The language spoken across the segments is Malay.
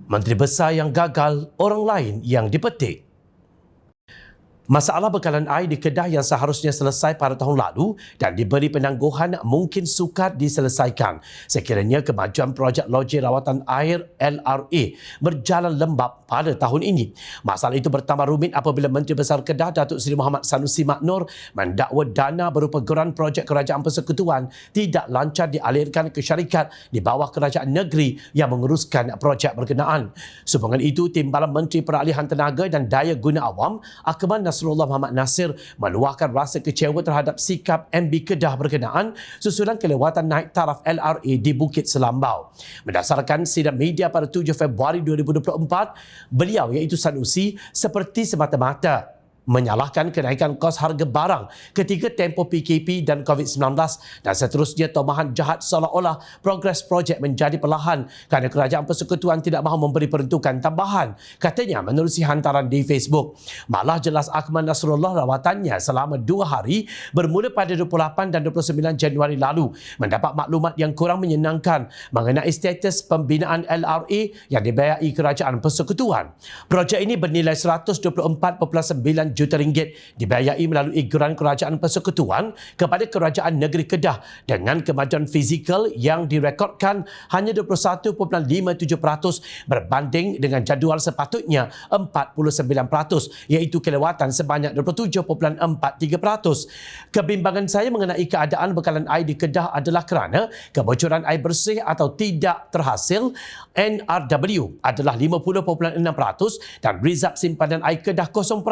Menteri Besar yang gagal, orang lain yang dipetik. Masalah bekalan air di Kedah yang seharusnya selesai pada tahun lalu dan diberi penangguhan mungkin sukar diselesaikan sekiranya kemajuan projek loji rawatan air LRA berjalan lembab pada tahun ini. Masalah itu bertambah rumit apabila Menteri Besar Kedah Datuk Seri Mohamad Sanusi Maknur mendakwa dana berupa geran projek Kerajaan Persekutuan tidak lancar dialirkan ke syarikat di bawah kerajaan negeri yang menguruskan projek berkenaan. Sehubungan itu, Timbalan Menteri Peralihan Tenaga dan Daya Guna Awam Akmal Nasrullah Muhammad Nasir meluahkan rasa kecewa terhadap sikap MB Kedah berkenaan susulan kelewatan naik taraf LRA di Bukit Selambau. Berdasarkan sidang media pada 7 Februari 2024, beliau iaitu Sanusi seperti semata-mata menyalahkan kenaikan kos harga barang ketika tempoh PKP dan COVID-19 dan seterusnya tomahan jahat seolah-olah progres projek menjadi perlahan kerana Kerajaan Persekutuan tidak mahu memberi peruntukan tambahan, katanya menerusi hantaran di Facebook. Malah jelas Akmal Nasrullah rawatannya selama 2 hari bermula pada 28 dan 29 Januari lalu mendapat maklumat yang kurang menyenangkan mengenai status pembinaan LRA yang dibiayai Kerajaan Persekutuan. Projek ini bernilai 124.9 juta ringgit dibiayai melalui geran Kerajaan Persekutuan kepada Kerajaan Negeri Kedah dengan kemajuan fizikal yang direkodkan hanya 21.57% berbanding dengan jadual sepatutnya 49%, iaitu kelewatan sebanyak 27.43%. Kebimbangan saya mengenai keadaan bekalan air di Kedah adalah kerana kebocoran air bersih atau tidak terhasil NRW adalah 50.6% dan rizab simpanan air Kedah 0%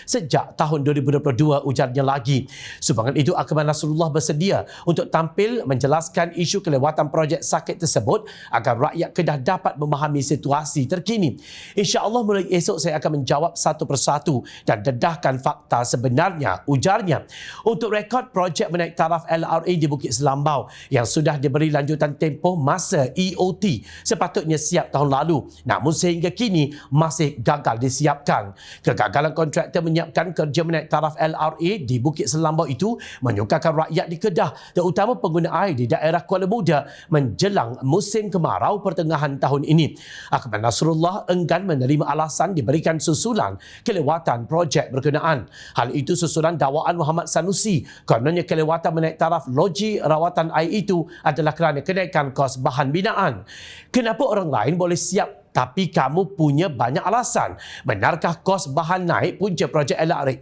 sejak tahun 2022, ujarnya lagi. Sumbangan itu, Akmal Nasrullah bersedia untuk tampil menjelaskan isu kelewatan projek sakit tersebut agar rakyat Kedah dapat memahami situasi terkini. InsyaAllah mulai esok saya akan menjawab satu persatu dan dedahkan fakta sebenarnya, ujarnya. Untuk rekod projek menaik taraf LRA di Bukit Selambau yang sudah diberi lanjutan tempoh masa EOT sepatutnya siap tahun lalu, namun sehingga kini masih gagal disiapkan. Kegagalan kontraktor menyiapkan kerja menaik taraf LRA di Bukit Selambau itu menyukarkan rakyat di Kedah, terutama pengguna air di daerah Kuala Muda menjelang musim kemarau pertengahan tahun ini. Akmal Nasrullah enggan menerima alasan diberikan susulan kelewatan projek berkenaan. Hal itu susulan dakwaan Mohamad Sanusi kononnya kelewatan menaik taraf loji rawatan air itu adalah kerana kenaikan kos bahan binaan. Kenapa orang lain boleh siap tapi kamu punya banyak alasan? Benarkah kos bahan naik punca projek LRA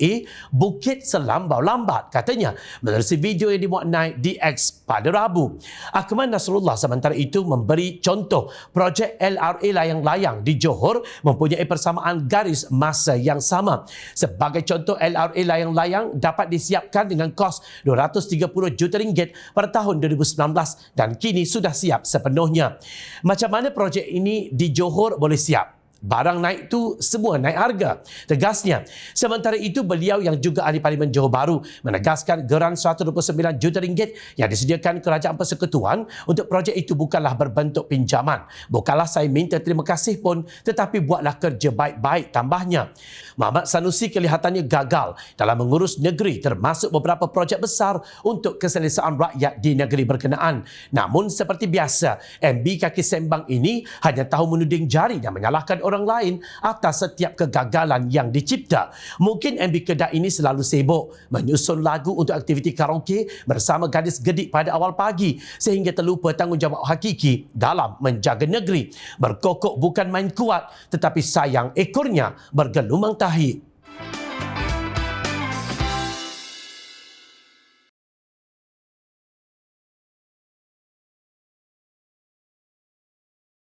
Bukit Selambau lambat? Katanya menerusi video yang dimuat naik di X pada Rabu. Akmal Nasrullah sementara itu memberi contoh projek LRA layang-layang di Johor mempunyai persamaan garis masa yang sama. Sebagai contoh, LRA layang-layang dapat disiapkan dengan kos 230 juta ringgit pada tahun 2019 dan kini sudah siap sepenuhnya. Macam mana projek ini di Johor boleh siap? Barang naik tu semua naik harga, tegasnya. Sementara itu, beliau yang juga ahli Parlimen Johor Bahru menegaskan geran 129 juta ringgit yang disediakan Kerajaan Persekutuan untuk projek itu bukanlah berbentuk pinjaman. Bukanlah saya minta terima kasih pun, tetapi buatlah kerja baik-baik, tambahnya. Mohamad Sanusi kelihatannya gagal dalam mengurus negeri termasuk beberapa projek besar untuk keselesaan rakyat di negeri berkenaan. Namun seperti biasa, MB kaki sembang ini hanya tahu menuding jari dan menyalahkan orang lain atas setiap kegagalan yang dicipta. Mungkin MB Kedah ini selalu sibuk menyusun lagu untuk aktiviti karaoke bersama gadis gedik pada awal pagi sehingga terlupa tanggungjawab hakiki dalam menjaga negeri. Berkokok bukan main kuat, tetapi sayang ekornya bergelumang tahi.